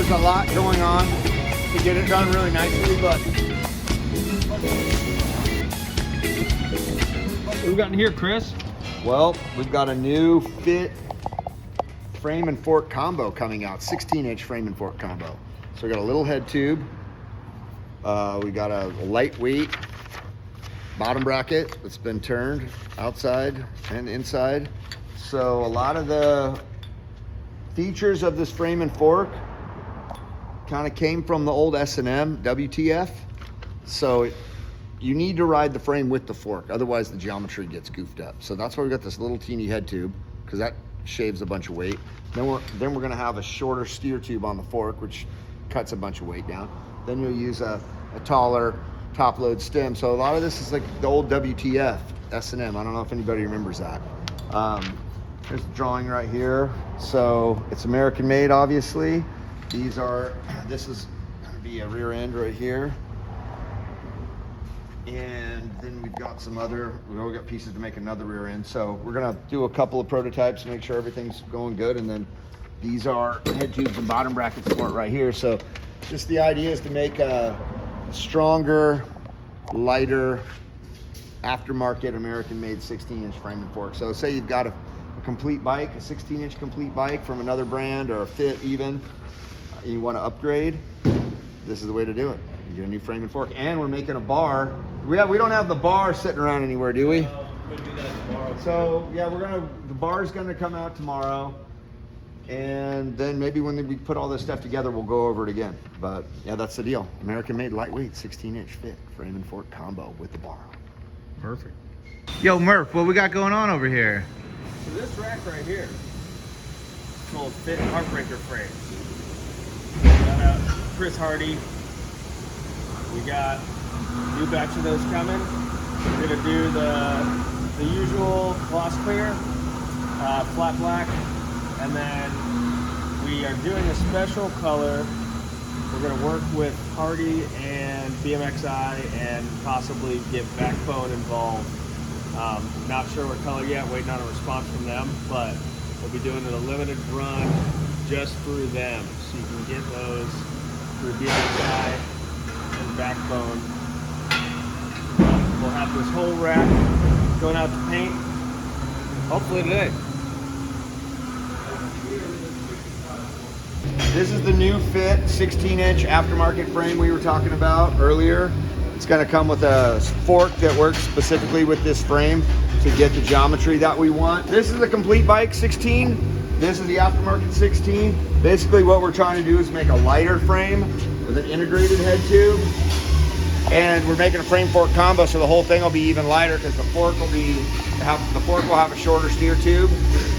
there's a lot going on to get it done really nicely, but what have we got in here, Chris? Well, we've got a new fit frame and fork combo coming out, 16-inch frame and fork combo. So we got a little head tube. We got a lightweight bottom bracket that's been turned outside and inside. So a lot of the features of this frame and fork kind of came from the old S&M WTF. So you need to ride the frame with the fork, otherwise the geometry gets goofed up. So that's why we got this little teeny head tube, because that shaves a bunch of weight. Then we're gonna have a shorter steer tube on the fork, which cuts a bunch of weight down. Then you'll use a taller top load stem. So a lot of this is like the old WTF S&M. I don't know if anybody remembers that. There's the drawing right here. So it's American made, obviously. This is gonna be a rear end right here. And then we've got we've got pieces to make another rear end. So we're gonna do a couple of prototypes to make sure everything's going good. And then these are head tubes and bottom brackets for it right here. So just the idea is to make a stronger, lighter, aftermarket American-made 16-inch frame and fork. So say you've got a complete bike, a 16-inch complete bike from another brand or a fit even, and you want to upgrade, this is the way to do it. You get a new frame and fork, and we're making a bar. We don't have the bar sitting around anywhere, do we? No, we'll do that tomorrow. So yeah, the bar's gonna come out tomorrow. And then maybe when we put all this stuff together, we'll go over it again. But yeah, that's the deal. American-made, lightweight, 16-inch fit frame and fork combo with the bar. Perfect. Yo, Murph, what we got going on over here? So this rack right here, it's called Fit Heartbreaker frame. Shout out Chris Hardy. We got a new batch of those coming. We're gonna do the usual gloss clear, flat black. And then we are doing a special color. We're going to work with Hardy and BMXI and possibly get Backbone involved. Not sure what color yet, waiting on a response from them, but we'll be doing a limited run just through them. So you can get those through BMXI and Backbone. We'll have this whole rack going out to paint, hopefully today. This is the new fit 16-inch aftermarket frame we were talking about earlier. It's going to come with a fork that works specifically with this frame to get the geometry that we want. This is a complete bike 16. This is the aftermarket 16. Basically what we're trying to do is make a lighter frame with an integrated head tube. And we're making a frame fork combo, so the whole thing will be even lighter because the fork will have a shorter steer tube.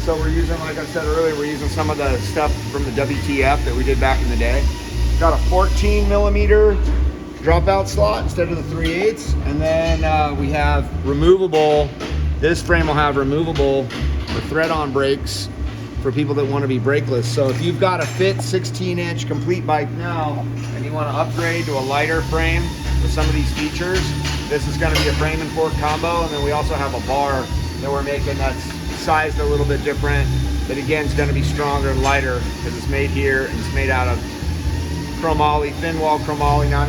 So we're using, like I said earlier, we're using some of the stuff from the WTF that we did back in the day. Got a 14 millimeter dropout slot instead of the 3/8, and then we have removable. This frame will have removable or thread-on brakes for people that want to be brakeless. So if you've got a fit 16-inch complete bike now and you want to upgrade to a lighter frame with some of these features, this is going to be a frame and fork combo. And then we also have a bar that we're making that's sized a little bit different, that again is going to be stronger and lighter because it's made here and it's made out of chromoly, thin wall chromoly, not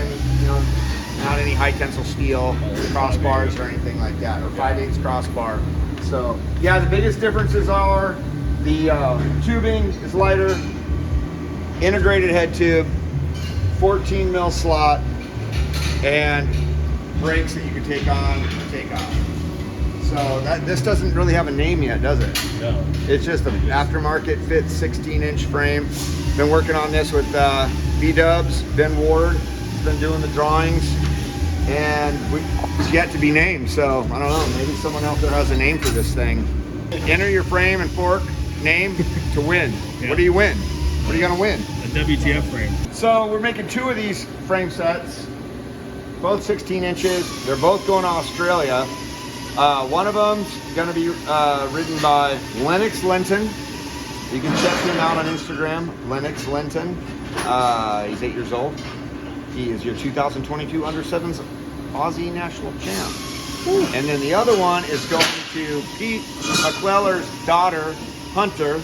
any high tensile steel crossbars or anything like that, or 5/8 crossbar. So yeah, the biggest differences are the tubing is lighter, integrated head tube, 14 mil slot, and brakes that you can take on and take off. So this doesn't really have a name yet, does it? No. It's just an aftermarket fit 16-inch frame. Been working on this with B-Dubs, Ben Ward, been doing the drawings, and it's yet to be named. So I don't know, maybe someone out there has a name for this thing. Enter your frame and fork name to win. Yeah. What do you win? What are you gonna win? A WTF frame. So we're making 2 of these frame sets, both 16 inches. They're both going to Australia. One of them's going to be ridden by Lennox Linton. You can check him out on Instagram, Lennox Linton. He's 8 years old. He is your 2022 under 7s Aussie national champ. Ooh. And then the other one is going to Pete McQuellar's daughter, Hunter.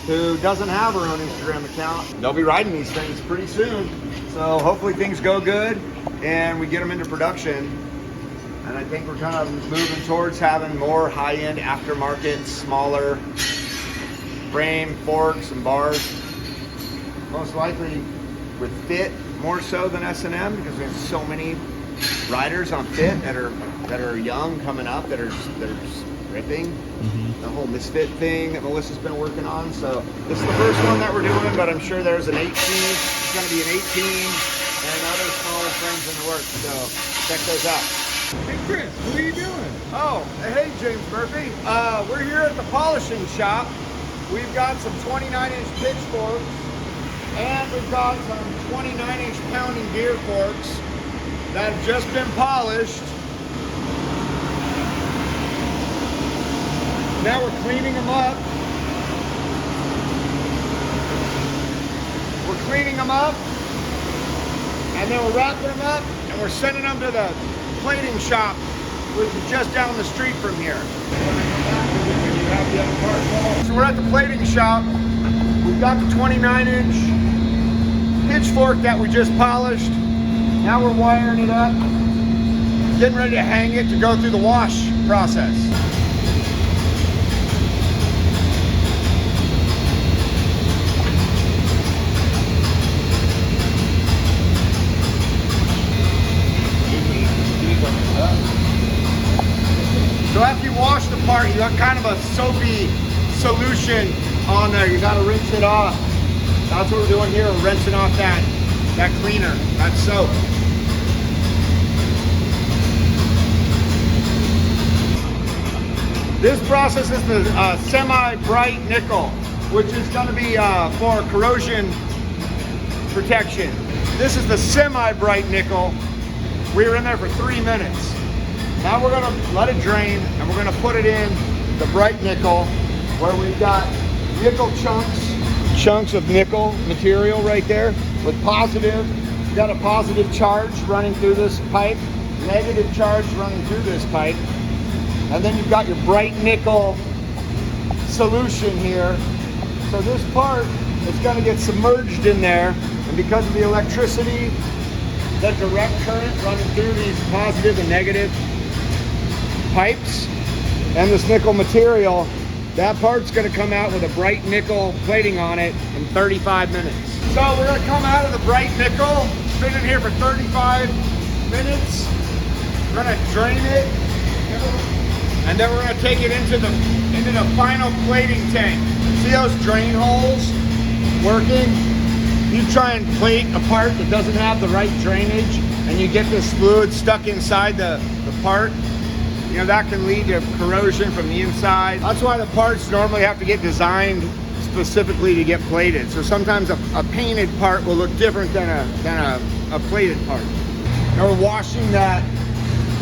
who doesn't have her own Instagram account. They'll be riding these things pretty soon. So hopefully things go good and we get them into production. And I think we're kind of moving towards having more high-end aftermarket, smaller frame, forks, and bars. Most likely with fit more so than S&M, because we have so many riders on fit that are young coming up that are ripping. The whole misfit thing that Melissa's been working on. So this is the first one that we're doing, but I'm sure there's an 18. It's going to be an 18 and other smaller frames in the works. So check those out. Hey Chris, what are you doing? Oh, hey James Murphy. We're here at the polishing shop. We've got some 29-inch pitchforks, and we've got some 29-inch pounding gear forks that have just been polished. Now we're cleaning them up. We're cleaning them up, and then we're wrapping them up, and we're sending them to the plating shop, which is just down the street from here. So we're at the plating shop. We've got the 29-inch pitchfork that we just polished. Now we're wiring it up, getting ready to hang it to go through the wash process. So after you wash the part, you got kind of a soapy solution on there. You gotta rinse it off. That's what we're doing here. We're rinsing off that cleaner, that soap. This process is the semi-bright nickel, which is gonna be for corrosion protection. This is the semi-bright nickel. We were in there for 3 minutes. Now we're gonna let it drain, and we're gonna put it in the bright nickel, where we've got nickel chunks of nickel material right there with positive. You've got a positive charge running through this pipe, negative charge running through this pipe, and then you've got your bright nickel solution here. So this part is gonna get submerged in there, and because of the electricity, the direct current running through these positive and negative pipes and this nickel material, that part's going to come out with a bright nickel plating on it in 35 minutes. So we're going to come out of the bright nickel, been in here for 35 minutes. We're going to drain it, and then we're going to take it into the final plating tank. See those drain holes working? You try and plate a part that doesn't have the right drainage, and you get this fluid stuck inside the part, you know, that can lead to corrosion from the inside. That's why the parts normally have to get designed specifically to get plated. So sometimes a painted part will look different than a plated part. Now we're washing that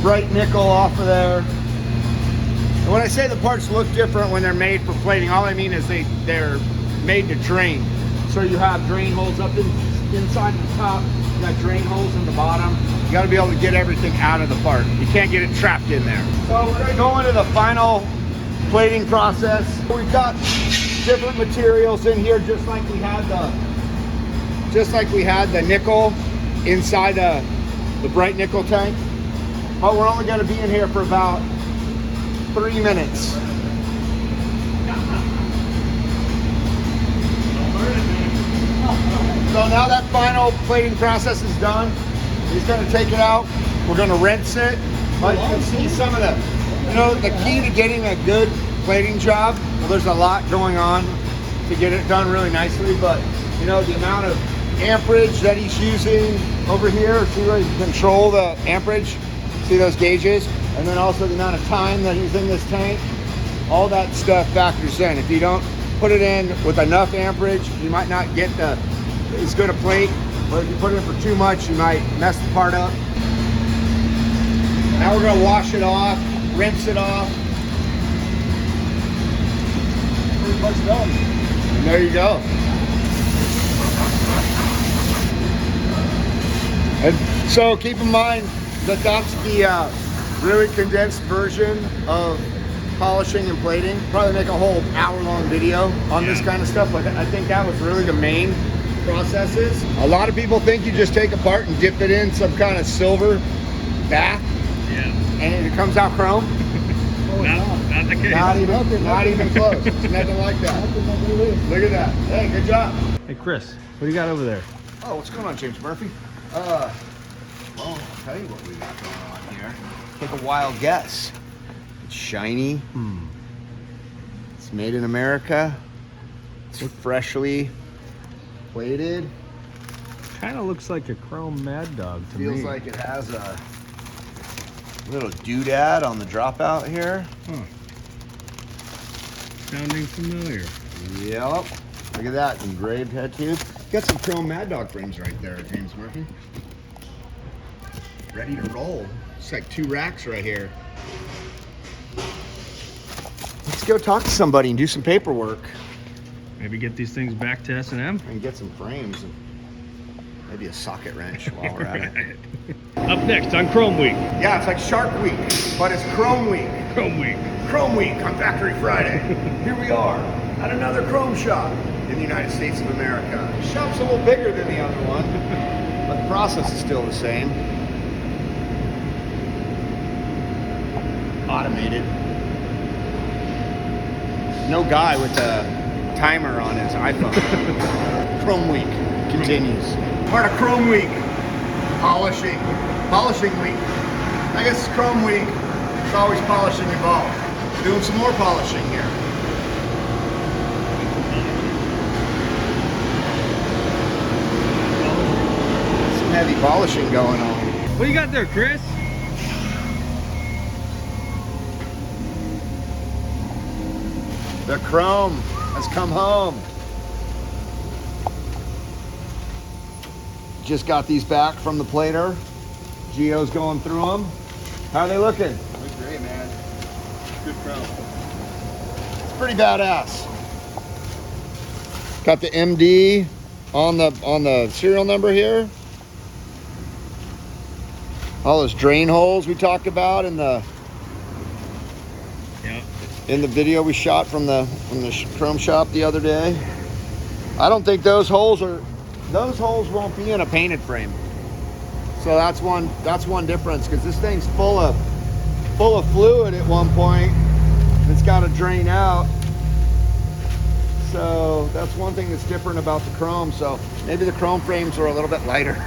bright nickel off of there. And when I say the parts look different when they're made for plating, all I mean is they're made to drain. So you have drain holes up inside the top, you got drain holes in the bottom. You got to be able to get everything out of the part. You can't get it trapped in there. So we're going to go into the final plating process. We've got different materials in here, just like we had the nickel inside the bright nickel tank. But we're only going to be in here for about 3 minutes. So now that final plating process is done, he's going to take it out. We're going to rinse it. But you can see some of the key to getting a good plating job. Well, there's a lot going on to get it done really nicely, but you know, the amount of amperage that he's using over here, see where you can control the amperage, see those gauges, and then also the amount of time that he's in this tank, all that stuff factors in. If you don't put it in with enough amperage, you might not get as good a plate, but if you put it in for too much, you might mess the part up. Now we're gonna wash it off, rinse it off. Pretty much done. And there you go. And so keep in mind that that's the really condensed version of polishing and plating. Probably make a whole hour-long video on this kind of stuff, but I think that was really the main processes. A lot of people think you just take apart and dip it in some kind of silver bath, and it comes out chrome. Not the case. Not even close. It's nothing like that. Look at that. Hey, good job. Hey, Chris, what do you got over there? Oh, what's going on, James Murphy? Well, I'll tell you what we got going on here. Take a wild guess. It's shiny. It's made in America. It's freshly plated. Kind of looks like a chrome Mad Dog to me. Feels like it has a little doodad on the dropout here. Sounding familiar. Yep. Look at that engraved head tube. Got some chrome Mad Dog frames right there, James Murphy. Ready to roll. It's like 2 racks right here. Let's go talk to somebody and do some paperwork. Maybe get these things back to S&M. And get some frames and maybe a socket wrench while we're at it. Up next on Chrome Week. Yeah, it's like Shark Week, but it's Chrome Week. Chrome Week. Chrome Week on Factory Friday. Here we are at another chrome shop in the United States of America. The shop's a little bigger than the other one, but the process is still the same. Automated. No guy with a timer on his iPhone. Chrome Week continues. Part of Chrome Week. Polishing week. I guess it's Chrome Week. It's always polishing involved. We're doing some more polishing here. Some heavy polishing going on. What do you got there, Chris? The chrome has come home. Just got these back from the plater. Gio's going through them. How are they looking? Looks great, man. Good chrome. It's pretty badass. Got the MD on the serial number here. All those drain holes we talked about in the video we shot from the chrome shop the other day. I don't think those holes won't be in a painted frame. So that's one difference, because this thing's full of fluid at one point. It's got to drain out. So that's one thing that's different about the chrome. So maybe the chrome frames are a little bit lighter.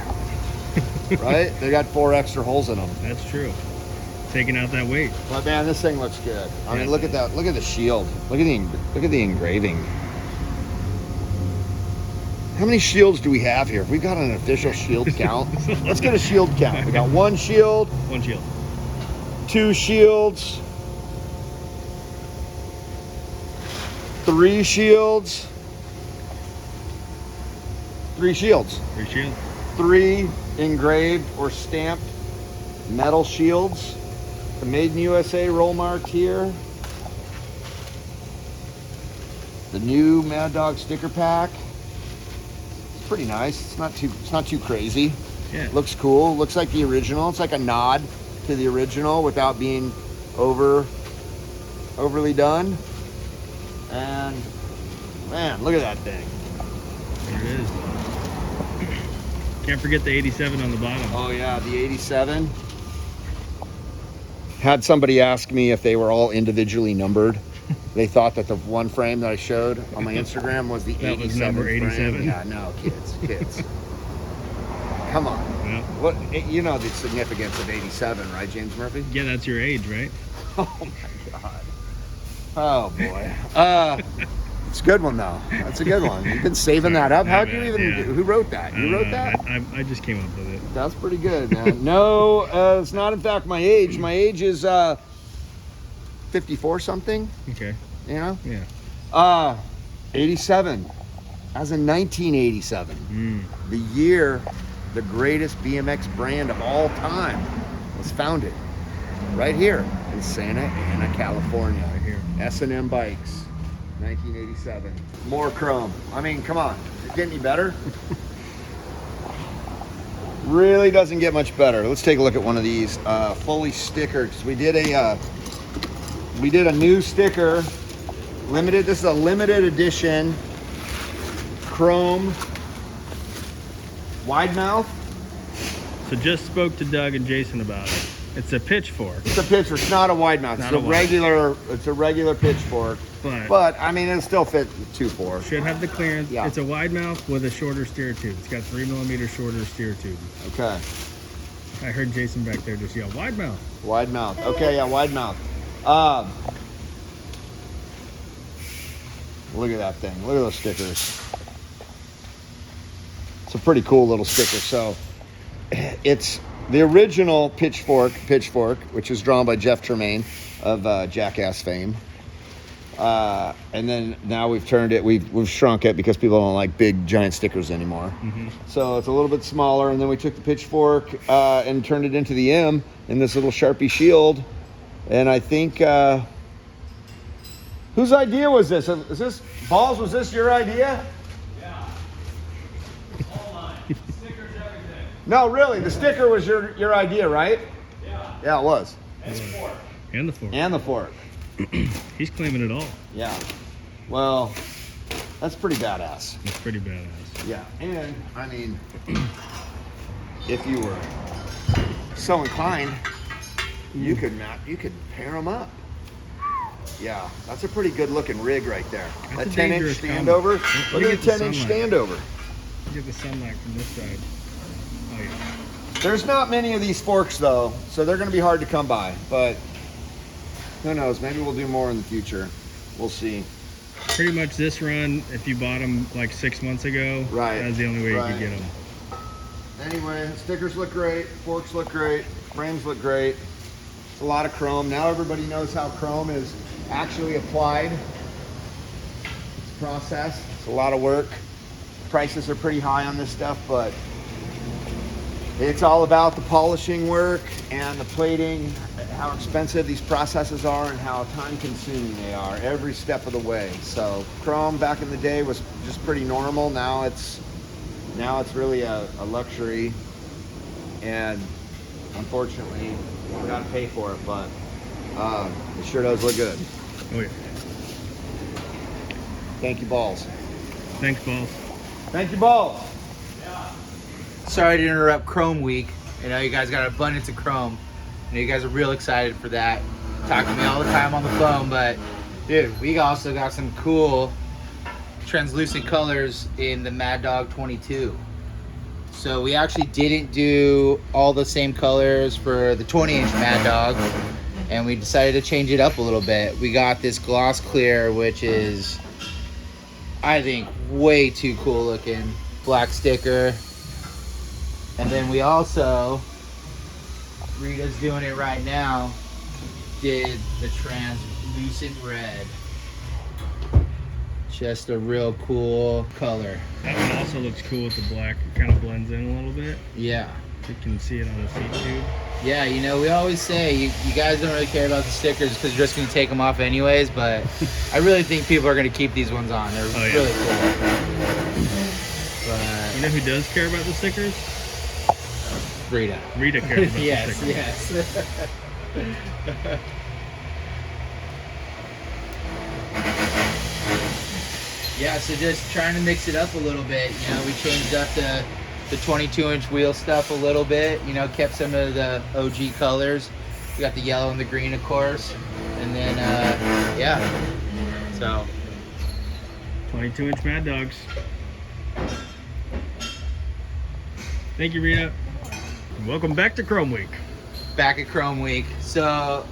Right? They got 4 extra holes in them. That's true. Taking out that weight. But man, this thing looks good. I mean, look at that. Look at the shield. Look at the engraving. How many shields do we have here? We got an official shield count. Let's get a shield count. We got 1 shield. 1 shield. 2 shields. 3 shields. 3 shields. 3 shields. 3 engraved or stamped metal shields. The Made in USA roll mark here. The new Mad Dog sticker pack. It's pretty nice. It's not too crazy. Yeah. Looks cool. Looks like the original. It's like a nod to the original without being overly done. And man, look at that thing. There it is. Can't forget the 87 on the bottom. Oh yeah, the 87. Had somebody ask me if they were all individually numbered. They thought that the one frame that I showed on my Instagram was the 87 was number 87? frame. Yeah, no, kids. Come on. Yeah. What, you know the significance of 87, right, James Murphy? Yeah, that's your age, right? Oh my God. Oh boy. It's a good one though. That's a good one. You've been saving that up. How'd you even? Yeah. Who wrote that? You wrote that? I just came up with it. That's pretty good, man. No, it's not in fact my age. My age is 54 something. Okay. You know? Yeah. 87. As in 1987. The year the greatest BMX brand of all time was founded. Right here in Santa Ana, California. Right here. S&M Bikes. 1987. More chrome. I mean, come on. Is it getting any better? Really doesn't get much better. Let's take a look at one of these fully stickered. 'Cause we did a we did a new sticker. Limited, this is a limited edition chrome wide mouth. So just spoke to Doug and Jason about it. It's a Pitchfork. It's a pitchfork. It's not a wide mouth. It's a regular. It's a regular Pitchfork. But I mean, it'll still fit 2.4. Should have the clearance. Yeah. It's a wide mouth with a shorter steer tube. It's got 3mm shorter steer tube. Okay. I heard Jason back there just yell, wide mouth. Wide mouth. Okay, yeah, wide mouth. Look at that thing. Look at those stickers. It's a pretty cool little sticker. So it's the original Pitchfork, which was drawn by Jeff Tremaine of Jackass fame. And then now we've turned it, we've shrunk it because people don't like big giant stickers anymore. Mm-hmm. So it's a little bit smaller, and then we took the Pitchfork and turned it into the M in this little Sharpie shield. And I think, whose idea was this? Is this, Balls, was this your idea? Yeah. All mine. Stickers, everything. No, really, the sticker was your idea, right? Yeah. Yeah, it was. And fork. And the fork. And the fork. He's claiming it all. Yeah. Well, that's pretty badass. It's pretty badass. Yeah, and I mean, if you were so inclined, you could pair them up. Yeah, that's a pretty good looking rig right there. That's That a 10-inch dangerous standover. combo. Look at the 10-inch sunlight. standover. Get the sunlight from this side. Oh yeah. There's not many of these forks though, so they're going to be hard to come by. But who knows? Maybe we'll do more in the future. We'll see. Pretty much this run, if you bought them like 6 months ago, Right. that's the only way you Right. could get them. Anyway, stickers look great, forks look great, frames look great. It's a lot of chrome. Now everybody knows how chrome is actually applied. It's a process. It's a lot of work. Prices are pretty high on this stuff, but it's all about the polishing work and the plating, how expensive these processes are and how time consuming they are every step of the way. So chrome back in the day was just pretty normal. Now it's really a luxury, and unfortunately we gotta pay for it, but it sure does look good. Oh yeah. Thank you, Balls. Thanks, Balls. Thank you, Balls. Sorry to interrupt Chrome Week. I know you guys got an abundance of chrome. I know you guys are real excited for that. Talk to me all the time on the phone, but dude, we also got some cool translucent colors in the Mad Dog 22. So we actually didn't do all the same colors for the 20-inch Mad Dog, and we decided to change it up a little bit. We got this gloss clear, which is, I think, way too cool looking. Black sticker. And then we also, Rita's doing it right now, did the translucent red. Just a real cool color. That one also looks cool with the black. It kind of blends in a little bit. Yeah. You can see it on the seat tube. Yeah, you know, we always say you guys don't really care about the stickers because you're just going to take them off anyways, but I really think people are going to keep these ones on. They're Oh, yeah. really cool. But You know who does care about the stickers? Rita. Rita cares about Yes, the stickers. yes. Yeah, so just trying to mix it up a little bit. You know, we changed up the 22-inch wheel stuff a little bit. You know, kept some of the OG colors. We got the yellow and the green, of course. And then, yeah. So, 22-inch Mad Dogs. Thank you, Rita. And welcome back to Chrome Week. back at Chrome Week. So,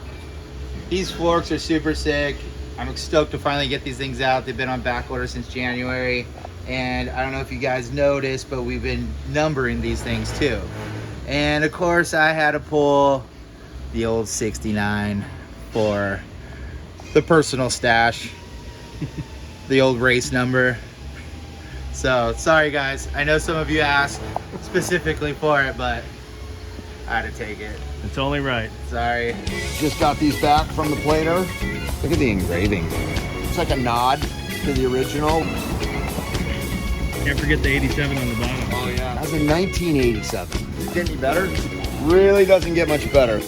these forks are super sick. I'm stoked to finally get these things out. They've been on back order since January. And I don't know if you guys noticed, but we've been numbering these things too. And of course, I had to pull the old 69 for the personal stash, the old race number. So sorry guys, I know some of you asked specifically for it, but I had to take it. It's only right. Sorry. Just got these back from the plater. Look at the engraving. It's like a nod to the original. Can't forget the 87 on the bottom. Oh yeah. That was in 1987. Does it get any better? Really doesn't get much better.